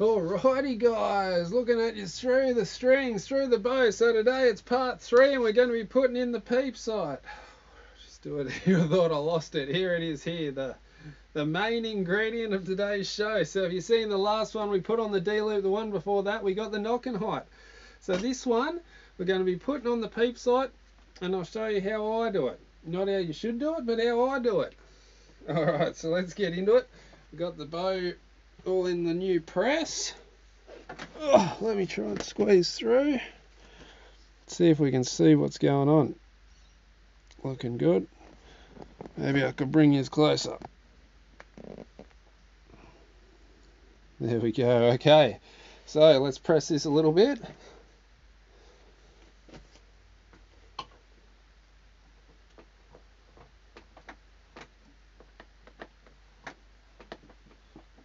Alrighty guys, looking at you through the strings, through the bow. So today it's part 3 and we're going to be putting in the peep sight. Just do it here. I thought I lost it. Here it is here, the main ingredient of today's show. So if you've seen the last one we put on the D-loop, the one before that we got the knocking height. So this one we're going to be putting on the peep sight and I'll show you how I do it. Not how you should do it, but how I do it. Alright, so let's get into it. We've got the bow all in the new press. Oh, let me try and squeeze through. See if we can see what's going on. Looking good. Maybe I could bring you closer. There we go. Okay, so let's press this a little bit.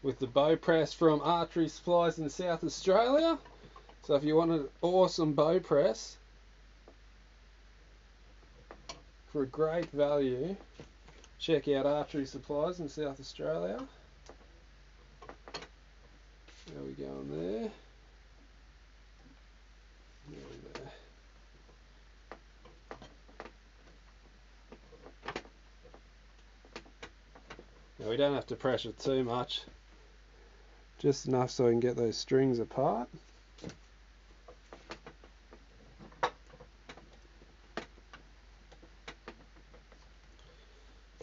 With the bow press from Archery Supplies in South Australia. So if you want an awesome bow press for a great value, check out Archery Supplies in South Australia. There we go on there. There. Now we don't have to pressure too much. Just enough so I can get those strings apart.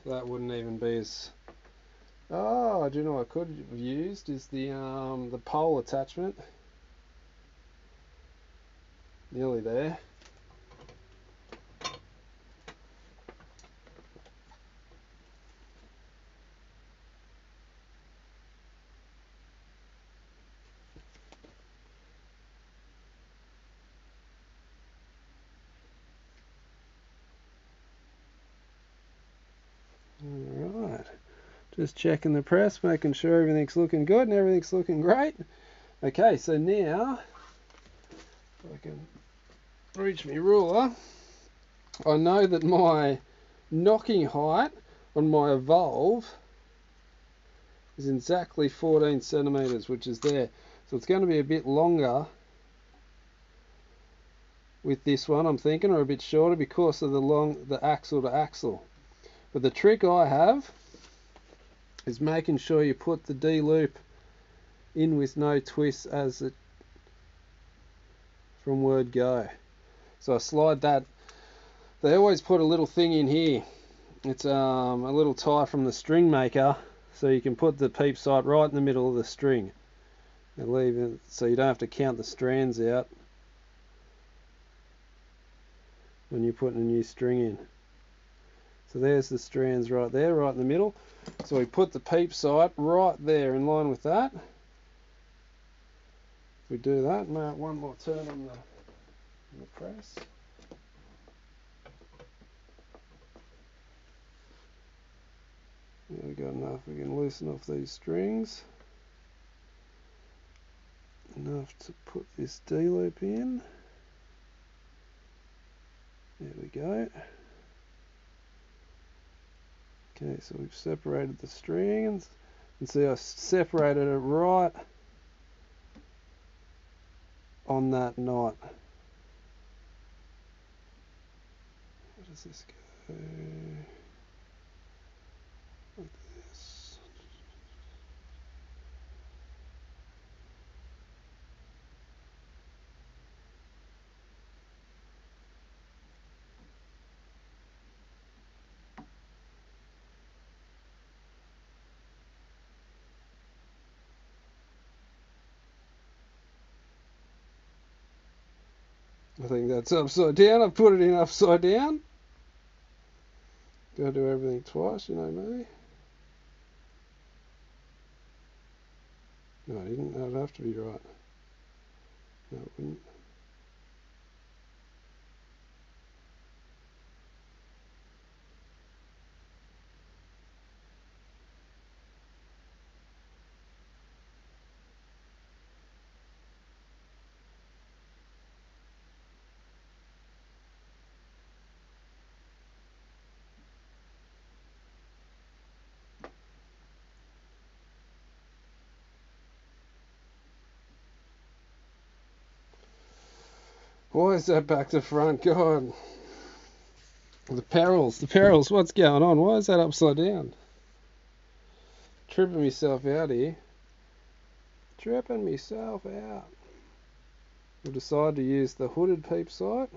That wouldn't even be as... Oh, do you know what I could have used is the pole attachment. Nearly there. Alright, just checking the press, making sure everything's looking good and everything's looking great. Okay, so now, if I can reach my ruler, I know that my knocking height on my evolve is exactly 14 centimeters, which is there. So it's going to be a bit longer with this one, I'm thinking, or a bit shorter because of the axle to axle. But the trick I have is making sure you put the D loop in with no twists as it from word go. So I slide that. They always put a little thing in here. It's a little tie from the string maker, so you can put the peep sight right in the middle of the string and leave it so you don't have to count the strands out when you're putting a new string in. So there's the strands right there, right in the middle. So we put the peep sight right there in line with that. We do that, make one more turn on the press. There we got enough, we can loosen off these strings. Enough to put this D-loop in. There we go. Okay, so we've separated the strings. And see I separated it right on that knot. How does this go? Like this. I think that's upside down. I've put it in upside down. Gotta do everything twice, you know me. No, I didn't. That would have to be right. No, it wouldn't. Why is that back to front? God. The perils, what's going on? Why is that upside down? Tripping myself out here. Tripping myself out. We'll decide to use the hooded peep sight.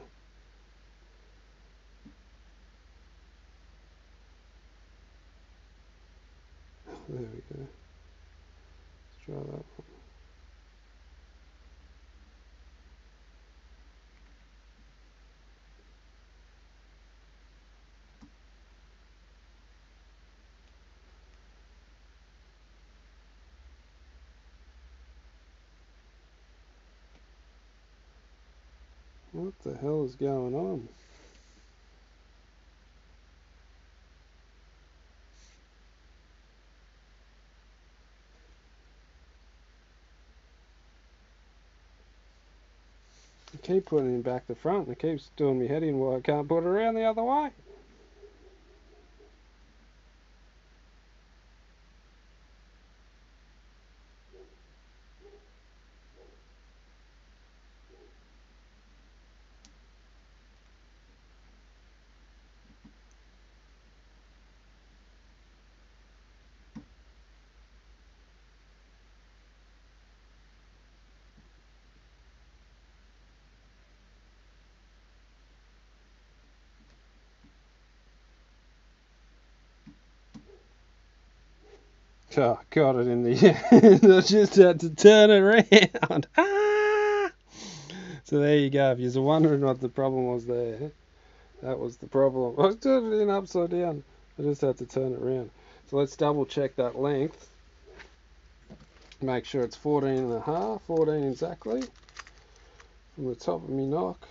There we go. Let's try that one. What the hell is going on? I keep putting it back to front and it keeps doing me head in why I can't put it around the other way. Oh, got it in the end. I just had to turn it around. Ah! So there you go. If you're wondering what the problem was there, that was the problem. I was turning it in upside down. I just had to turn it around. So let's double check that length. Make sure it's 14.5, 14 exactly. From the top of my knock.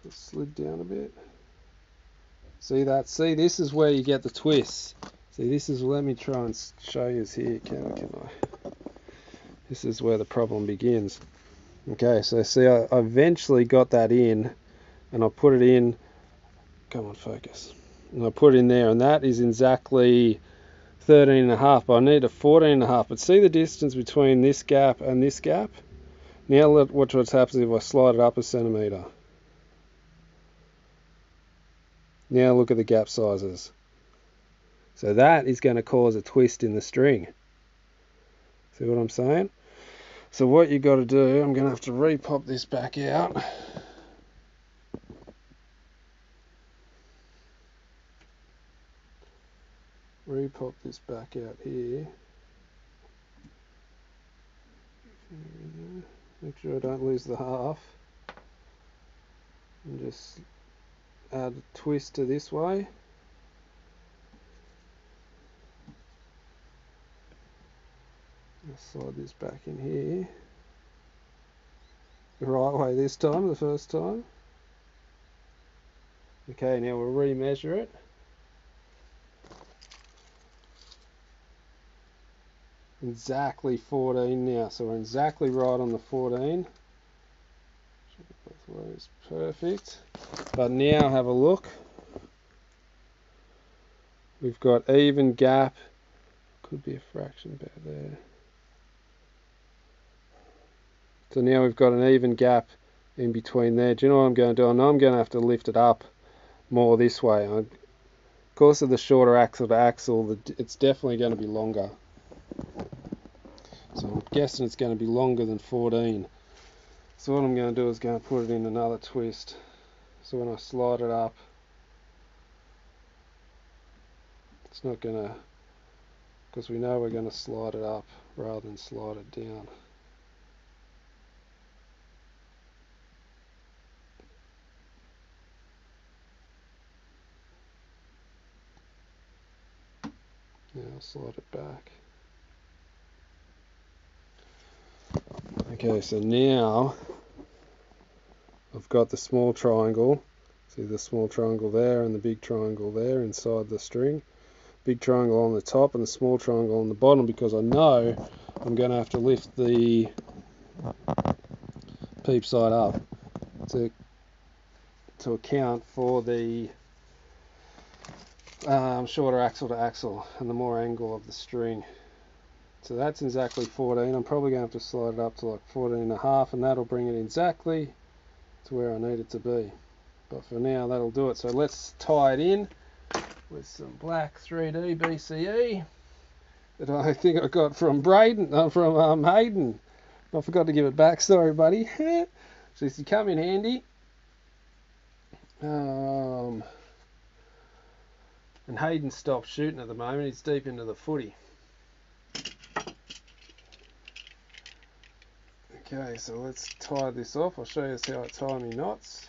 Just slid down a bit. See that? See, this is where you get the twists. See, this is, let me try and show you here, can I? This is where the problem begins. Okay, so see, I eventually got that in, and I put it in, come on, focus. And I put it in there, and that is exactly 13.5, but I need a 14.5. But see the distance between this gap and this gap? Now look what happens if I slide it up a centimetre. Now look at the gap sizes. So that is going to cause a twist in the string. See what I'm saying? So what you got to do, I'm going to have to repop this back out. Repop this back out here. Make sure I don't lose the half. And just add a twist to this way. I'll slide this back in here. The right way this time, the first time. Okay, now we'll re-measure it. Exactly 14 now, so we're exactly right on the 14. Both ways, perfect. But now have a look. We've got even gap. Could be a fraction about there. So now we've got an even gap in between there. Do you know what I'm going to do? I know I'm going to have to lift it up more this way. Because of the shorter axle to axle, it's definitely going to be longer. So I'm guessing it's going to be longer than 14. So what I'm going to do is going to put it in another twist. So when I slide it up, it's not going to, because we know we're going to slide it up rather than slide it down. Now I'll slide it back. Okay, so now I've got the small triangle. See the small triangle there and the big triangle there inside the string. Big triangle on the top and the small triangle on the bottom, because I know I'm going to have to lift the peep sight up to account for the shorter axle to axle and the more angle of the string So that's exactly 14. I'm probably going to have to slide it up to like 14.5, and that'll bring it exactly to where I need it to be. But for now, that'll do it. So let's tie it in with some black 3D BCE that I think I got from Hayden. I forgot to give it back. Sorry, buddy. So this will come in handy. And Hayden stopped shooting at the moment. He's deep into the footy. Okay, so let's tie this off. I'll show you how I tie my knots.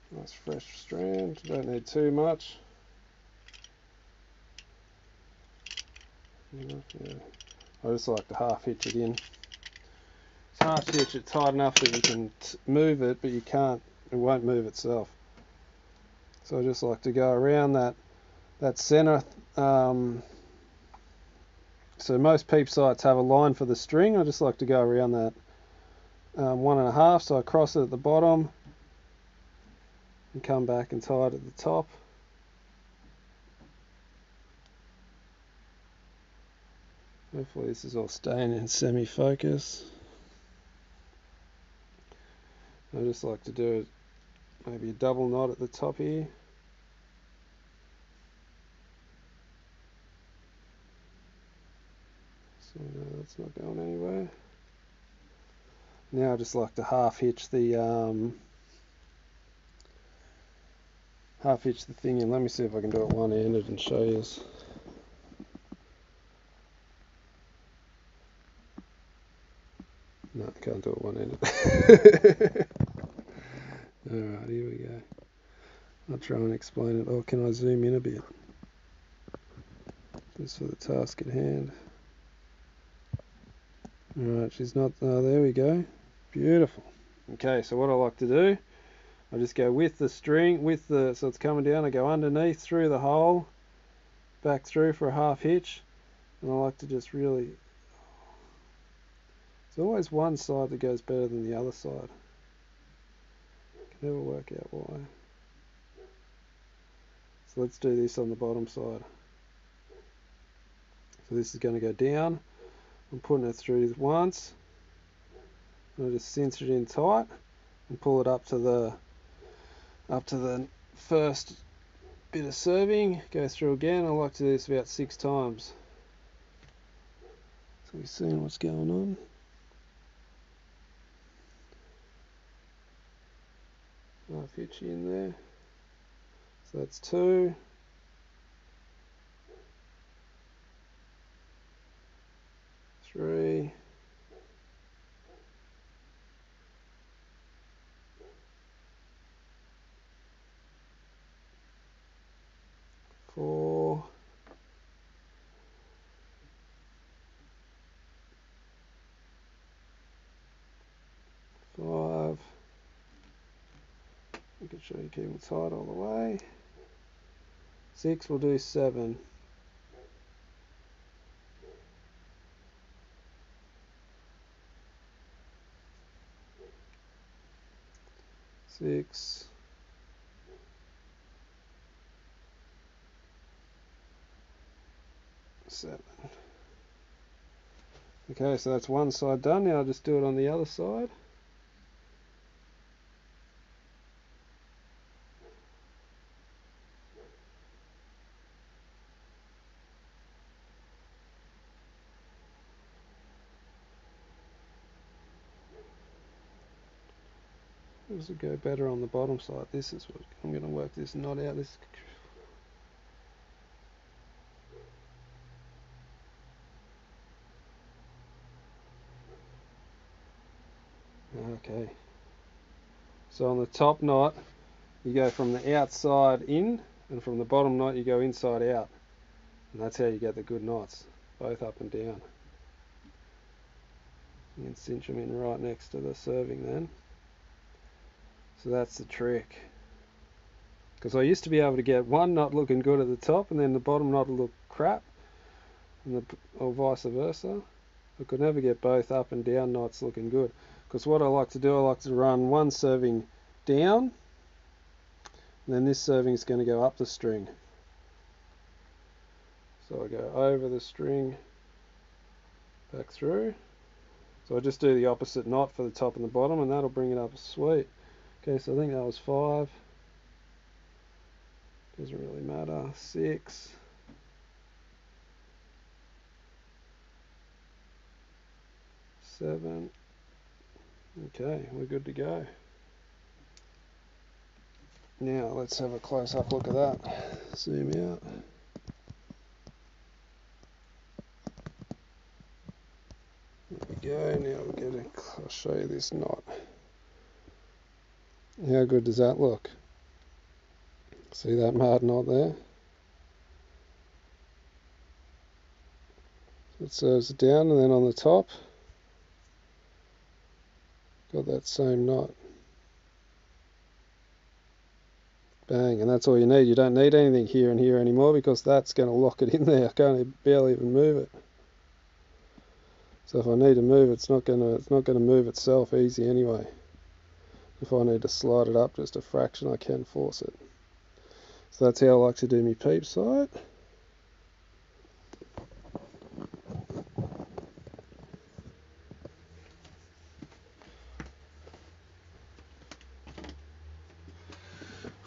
Nice fresh strand. Don't need too much. Yeah. I just like to half hitch it in. It's half hitch it tight enough that you can move it, but you can't. It won't move itself. So I just like to go around that center. So most peep sights have a line for the string. I just like to go around that 1.5. So I cross it at the bottom and come back and tie it at the top. Hopefully this is all staying in semi-focus. I just like to do maybe a double knot at the top here. So no, that's not going anywhere. Now I just like to half hitch the thing in. Let me see if I can do it one-handed and show you. No, I can't do it one-handed. Alright, here we go. I'll try and explain it. Oh, can I zoom in a bit? Just for the task at hand. Alright, she's not... Oh, there we go. Beautiful. Okay, so what I like to do, I just go with the string, so it's coming down, I go underneath through the hole, back through for a half hitch, and I like to just really... There's always one side that goes better than the other side. I can never work out why. So let's do this on the bottom side. So this is going to go down. I'm putting it through once. I'll just cinch it in tight and pull it up to the first bit of serving. Go through again. I like to do this about 6 times. So we're seeing what's going on. Half hitch in there. So that's 2. 3. 4. 5. Making sure you keep them tight all the way. 6, we'll do 7. 6. 7. Okay, so that's one side done. Now I'll just do it on the other side. This will go better on the bottom side. This is what I'm going to work this knot out. This. Okay. So on the top knot, you go from the outside in, and from the bottom knot, you go inside out. And that's how you get the good knots, both up and down. You can cinch them in right next to the serving then. So that's the trick. Because I used to be able to get one knot looking good at the top and then the bottom knot will look crap, and or vice versa. I could never get both up and down knots looking good. Because what I like to do, I like to run one serving down, and then this serving is going to go up the string. So I go over the string back through. So I just do the opposite knot for the top and the bottom, and that'll bring it up sweet. Okay, so I think that was 5. Doesn't really matter. 6. 7. Okay, we're good to go. Now let's have a close-up look at that. Zoom out. There we go. Now we'll get I'll show you this knot. How good does that look? See that mud knot there? So it serves it down, and then on the top, got that same knot. Bang, and that's all you need. You don't need anything here and here anymore, because that's going to lock it in there. I can't barely even move it. So if I need to move, it's not going to move itself easy anyway. If I need to slide it up just a fraction, I can force it. So that's how I like to do my peep sight.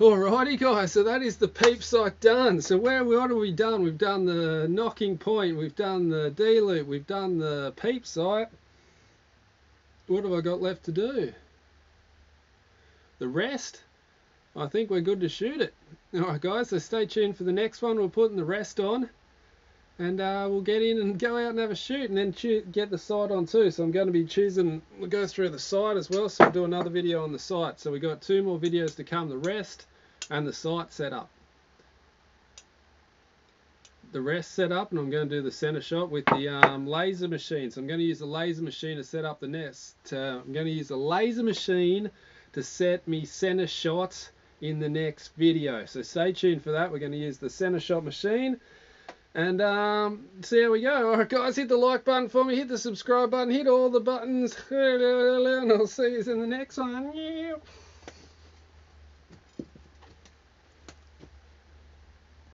Alrighty guys, so that is the peep sight done. So what have we done? We've done the knocking point, we've done the D-loop, we've done the peep sight. What have I got left to do? The rest? I think we're good to shoot it. Alright guys, so stay tuned for the next one. We're putting the rest on, and we'll get in and go out and have a shoot, and then get the sight on too. So I'm going to be we'll go through the sight as well, so we'll do another video on the sight. So we've got 2 more videos to come, the rest and the sight setup. The rest set up, and I'm going to do the center shot with the laser machine. So I'm going to use the laser machine to set up the nest. I'm going to use the laser machine to set me center shots in the next video. So stay tuned for that. We're going to use the center shot machine, and see how we go. Alright guys, hit the like button for me, hit the subscribe button, hit all the buttons, and I'll see you in the next one.